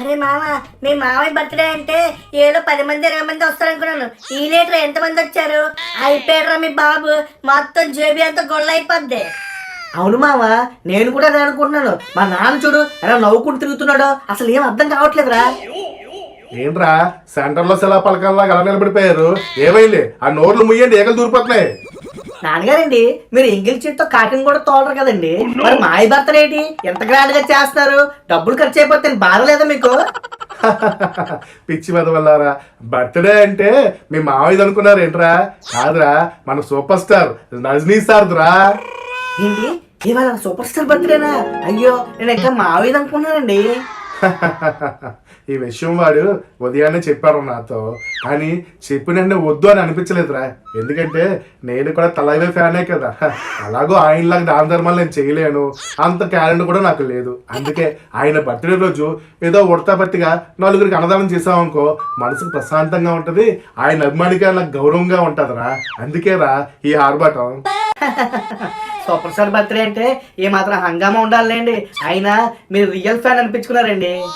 అరే మామ, మీ మామయ్య బర్త్డే అంటే ఏదో 10 మంది 20 మంది వస్తారనుకున్నాను. ఈ లీటర్ ఎంతమంది వచ్చారు? అయిపోయారా మీ బాబు, మొత్తం జేబీ అంతా గొల్ల అయిపోద్ది. అవును మామ, నేను కూడా అదే అనుకుంటున్నాను. మా నాన్న చూడు ఎలా నవ్వుకుంటూ తిరుగుతున్నాడో, అసలు ఏం అర్థం కావట్లేదురా. ఏంట్రా సెంటర్ లో శిలా పలకల్లా అలా నిలబడిపోయారు? ఏమైంది? ఆ నోర్లు ముయ్యండి, ఏకలు దూరిపోతున్నాయి. నాన్నగారండి, మీరు ఎంగిల్ చెట్టుతో కాకిని కూడా తోలరు కదండి. మరి మాయ భర్తలు ఏంటి ఎంత గ్రాండ్ గా చేస్తారు? డబ్బులు ఖర్చు అయిపోతే బాధ లేదా మీకు? పిచ్చి వదవల్లారా, బర్త్డే అంటే మీ మావయ్యది అనుకున్నారు ఏంట్రా? కాదురా, మన సూపర్ స్టార్ రజనీ సార్దురా. ఏంటి, ఇవాళ సూపర్ స్టార్ బర్త్డేనా? అయ్యో, నేను ఇంకా మావేది అనుకున్నానండి. ఈ విషయం వాడు ఉదయాన్నే చెప్పారు నాతో, కానీ చెప్పినంటే వద్దు అని అనిపించలేదురా. ఎందుకంటే నేను కూడా తలైవే ఫ్యానే కదా. అలాగో ఆయనలాగా దాన ధర్మాలు నేను చేయలేను, అంత టాలెంట్ కూడా నాకు లేదు. అందుకే ఆయన బర్త్డే రోజు ఏదో ఉడతాపత్తిగా నలుగురికి అన్నదానం చేసామనుకో మనసుకు ప్రశాంతంగా ఉంటది, ఆయన అభిమానిగా నాకు గౌరవంగా ఉంటదిరా. అందుకేరా ఈ ఆర్భాటం. సూపర్ స్టార్ బర్త్డే అంటే ఏ మాత్రం హంగామా ఉండాలండి. అయినా మీరు రియల్ ఫ్యాన్ అనిపించుకున్నారండి.